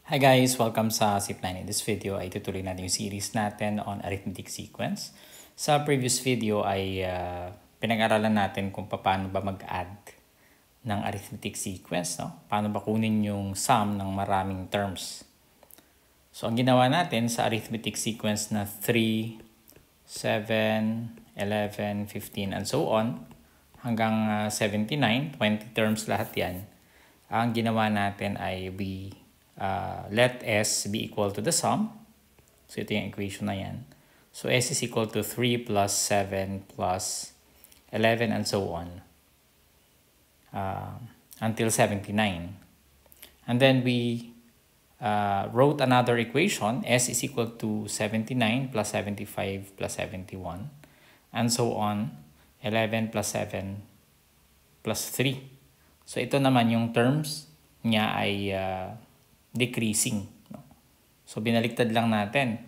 Hi guys! Welcome sa Zipline. In this video ay tutuloy natin yung series natin on arithmetic sequence. Sa previous video ay pinag-aralan natin kung paano ba mag-add ng arithmetic sequence. No? Paano ba kunin yung sum ng maraming terms. So ang ginawa natin sa arithmetic sequence na 3, 7, 11, 15 and so on hanggang 79, 20 terms lahat yan. Ang ginawa natin ay let S be equal to the sum. So ito yung equation na yan. So S is equal to 3 plus 7 plus 11 and so on until 79. And then we wrote another equation. S is equal to 79 plus 75 plus 71 and so on. 11 plus 7 plus 3. So ito naman yung terms niya ay decreasing. No? So binaliktad lang natin.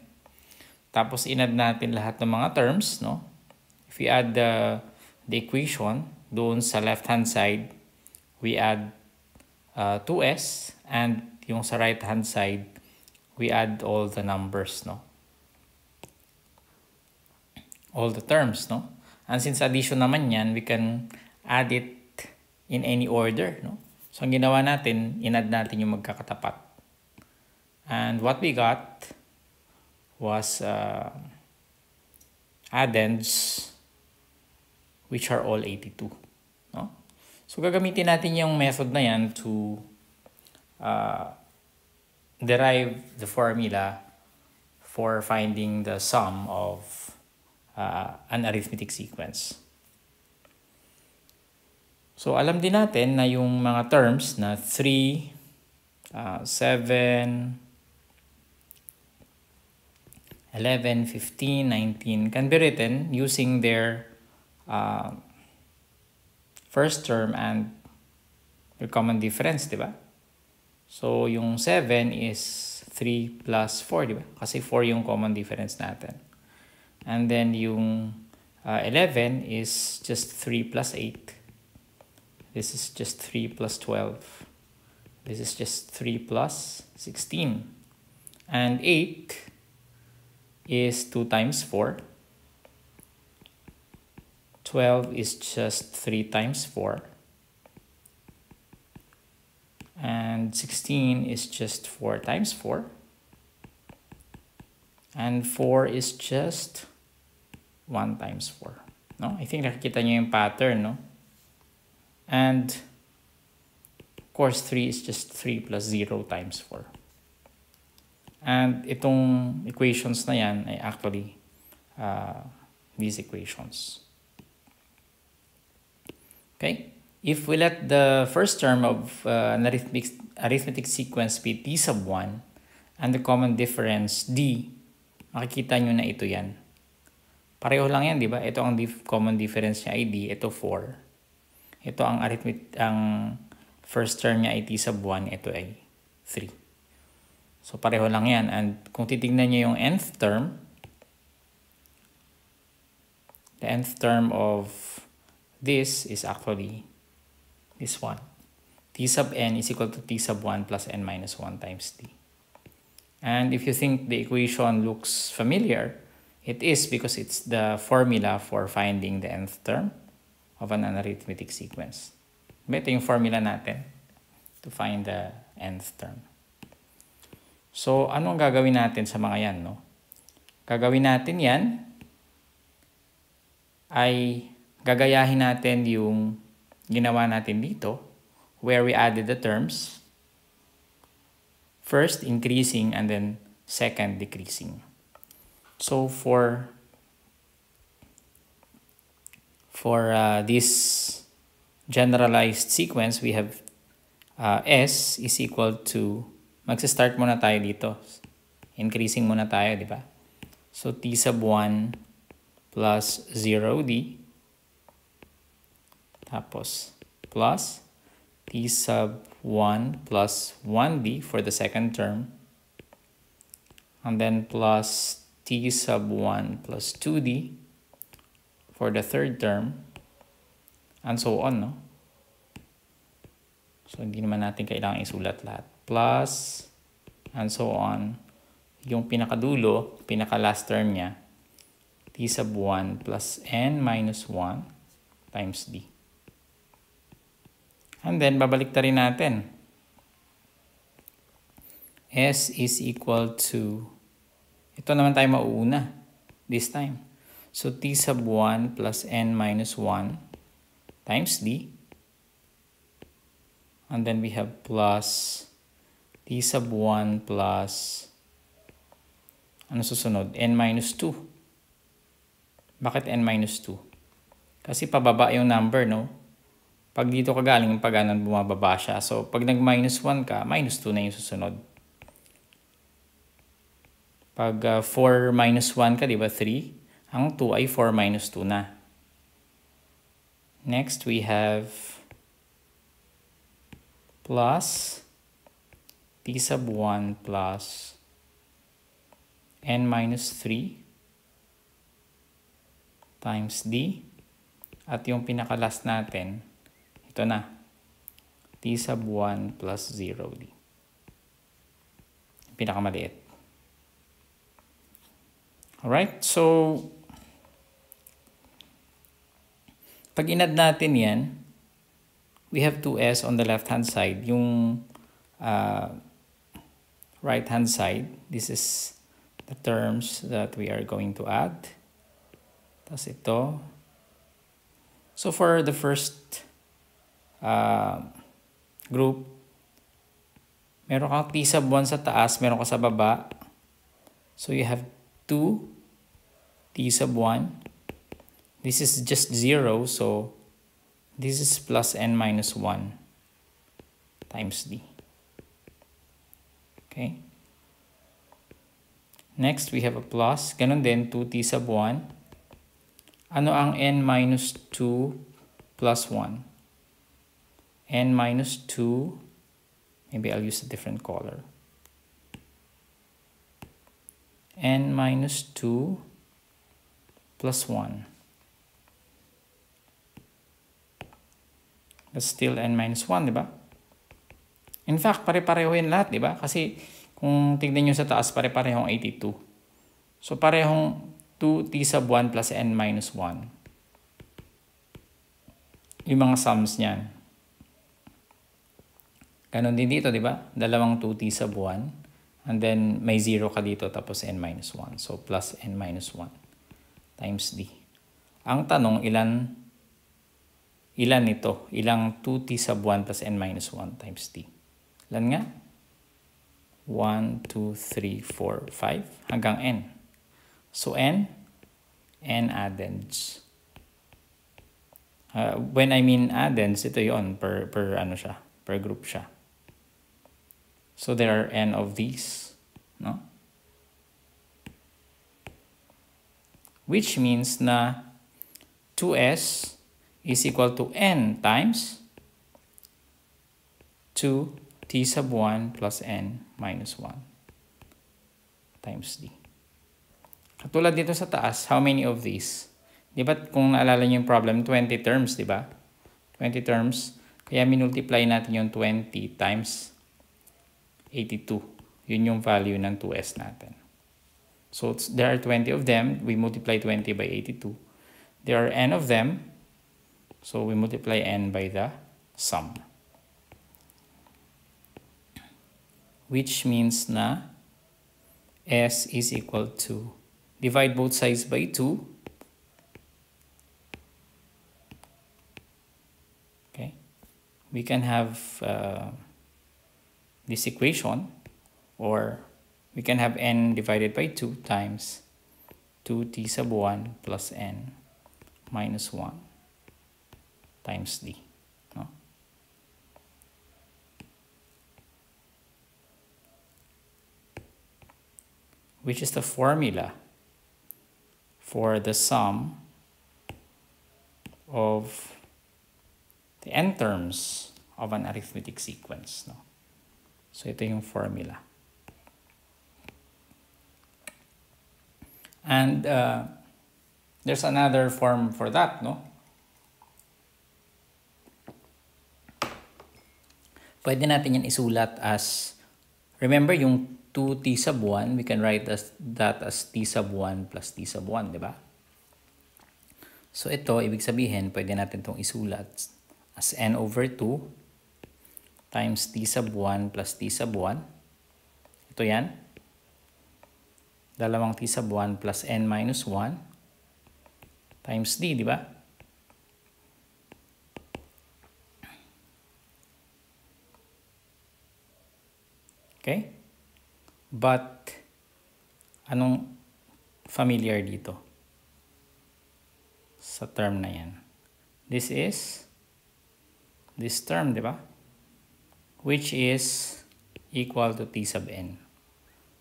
Tapos inadd natin lahat ng mga terms. No? If we add the equation, doon sa left hand side, we add 2s. And yung sa right hand side, we add all the numbers. No? All the terms. No? And since addition naman yan, we can add it in any order. No? So ang ginawa natin, inadd natin yung magkakatapat. And what we got was addends which are all 82. No? So gagamitin natin yung method na yan to derive the formula for finding the sum of an arithmetic sequence. So alam din natin na yung mga terms na 3, 7, 11, 15, 19 can be written using their first term and their common difference, di ba? So, yung 7 is 3 plus 4, di ba? Kasi 4 yung common difference natin. And then yung 11 is just 3 plus 8. This is just 3 plus 12. This is just 3 plus 16. And 8 is 2 times 4. 12 is just 3 times 4. And 16 is just 4 times 4. And 4 is just 1 times 4. No? I think nakikita niyo yung pattern, no? And of course 3 is just 3 plus 0 times 4. And itong equations na yan ay actually these equations. Okay? If we let the first term of an arithmetic sequence be t sub 1 and the common difference d, makikita nyo na ito yan. Pareho lang yan, di ba? Ito ang common difference niya ay d, ito 4. Ito ang first term niya ay t sub 1, ito ay 3. So, pareho lang yan. And kung titignan nyo yung nth term, the nth term of this is actually this one. T sub n is equal to t sub 1 plus n minus 1 times d. And if you think the equation looks familiar, it is because it's the formula for finding the nth term of an arithmetic sequence. Ito yung formula natin to find the nth term. So, anong gagawin natin sa mga yan, no? Gagawin natin yan ay gagayahin natin yung ginawa natin dito where we added the terms. First, increasing and then second, decreasing. So, for this generalized sequence, we have S is equal to magsa-start muna tayo dito. Increasing muna tayo, di ba? So, t sub 1 plus 0d. Tapos, plus t sub 1 plus 1d for the second term. And then plus t sub 1 plus 2d for the third term. And so on, no? So, hindi naman natin kailangan isulat lahat. Plus and so on. Yung pinakadulo, pinaka-last term niya, t sub 1 plus n minus 1 times d. And then, babalik ta rin natin. S is equal to, ito naman tayo mauuna this time. So, t sub 1 plus n minus 1 times d. And then we have plus t sub 1 plus, ano susunod? N minus 2. Bakit n minus 2? Kasi pababa yung number, no? Pag dito ka galing, yung pag-anan, bumababa siya. So, pag nag-minus 1 ka, minus 2 na yung susunod. Pag 4 minus 1 ka, di ba? 3. Ang 2 ay 4 minus 2 na. Next, we have plus t sub 1 plus n minus 3 times d. At yung pinaka-last natin, ito na, t sub 1 plus 0d. Pinakamaliit. Alright, so pag inad natin yan, we have 2s on the left-hand side. Yung right-hand side, this is the terms that we are going to add. Tapos ito. So for the first group, meron kang t sub 1 sa taas, meron ka sa baba. So you have 2 t sub 1. This is just 0, so this is plus n minus 1 times d. Okay. Next, we have a plus. Ganun din, 2t sub 1. Ano ang n minus 2 plus 1? N minus 2, maybe I'll use a different color. N minus 2 plus 1. That's still n minus 1, di ba? In fact, pare-pareho yan lahat, di ba? Kasi kung tignan nyo sa taas, pare-parehong 82. So, parehong 2t sub 1 plus n minus 1. Yung mga sums niyan. Ganon din dito, di ba? Dalawang 2t sub 1. And then, may 0 ka dito, tapos n minus 1. So, plus n minus 1 times d. Ang tanong, ilan ito? Ilang 2t sub 1 plus n minus 1 times d? Ilan nga? 1, 2, 3, 4, 5, hanggang n. So, n addends. When I mean addends, ito yon per ano siya, per group siya. So, there are n of these, no? Which means na 2s is equal to n times 2 t sub 1 plus n minus 1 times d. Katulad dito sa taas, how many of these? Di ba kung naalala niyo yung problem, 20 terms, di ba? 20 terms. Kaya minultiply natin yung 20 times 82. Yun yung value ng 2s natin. So there are 20 of them. We multiply 20 by 82. There are n of them. So we multiply n by the sum. Which means na s is equal to, divide both sides by 2. Okay. We can have this equation, or we can have n divided by 2 times 2t sub 1 plus n minus 1 times d. No? Which is the formula for the sum of the n terms of an arithmetic sequence. No? So ito yung formula. And there's another form for that, no? Pwede natin yan isulat as, remember yung 2 t sub 1, we can write that as t sub 1 plus t sub 1, di ba? So ito, ibig sabihin, pwede natin itong isulat as n over 2 times t sub 1 plus t sub 1. Ito yan. Dalawang t sub 1 plus n minus 1 times d, di ba? Okay? But, anong familiar dito sa term na yan? This is this term, di ba? Which is equal to t sub n.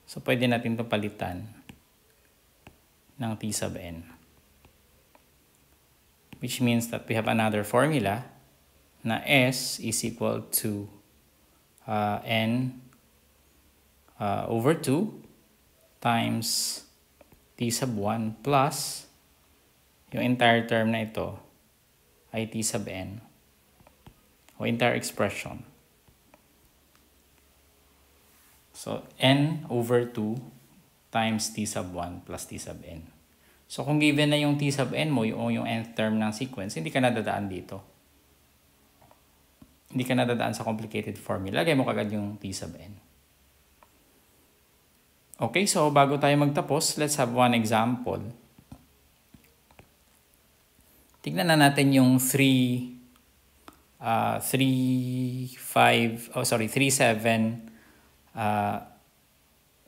So, pwede natin ito palitan ng t sub n. Which means that we have another formula na s is equal to n over 2 times t sub 1 plus yung entire term na ito ay t sub n o entire expression. So, n over 2 times t sub 1 plus t sub n. So, kung given na yung t sub n mo, yung nth term ng sequence, hindi ka nadadaan dito. Hindi ka nadadaan sa complicated formula. Lagay mo kagad yung t sub n. Okay, so bago tayo magtapos, let's have one example. Tignan na natin yung 3, 7,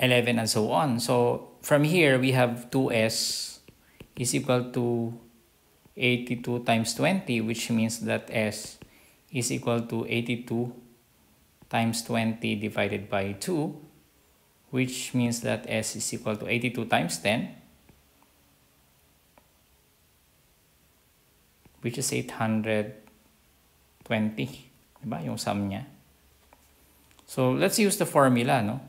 11, and so on. So, from here, we have 2s is equal to 82 times 20, which means that s is equal to 82 times 20 divided by 2. Which means that s is equal to 82 times 10, which is 820. Diba? Yung sum niya. So, let's use the formula, no?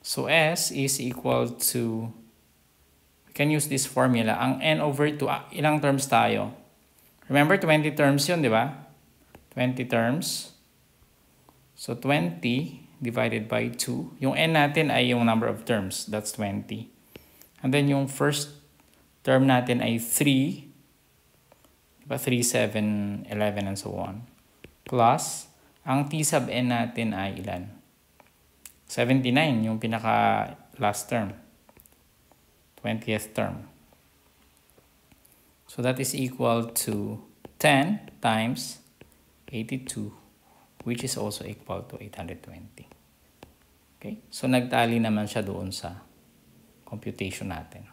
So, s is equal to, we can use this formula. Ang n over 2, ilang terms tayo? Remember, 20 terms yun, di ba? 20 terms. So, 20 divided by 2. Yung n natin ay yung number of terms. That's 20. And then yung first term natin ay 3. Diba? 3, 7, 11, and so on. Plus, ang t sub n natin ay ilan? 79, yung pinaka last term. 20th term. So, that is equal to 10 times 82. Which is also equal to 820. Okay? So, nagtali naman siya doon sa computation natin.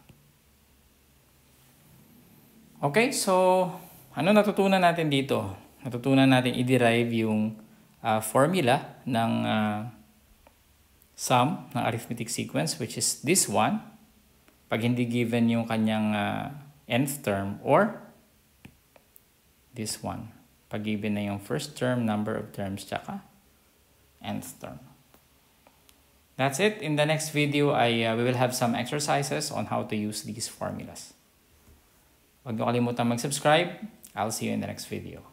Okay, so, ano natutunan natin dito? Natutunan natin i-derive yung formula ng sum ng arithmetic sequence, which is this one, pag hindi given yung kanyang nth term, or this one. Pag given na yung first term, number of terms, tsaka nth term. That's it. In the next video, we will have some exercises on how to use these formulas. Huwag niyo kalimutan mag-subscribe. I'll see you in the next video.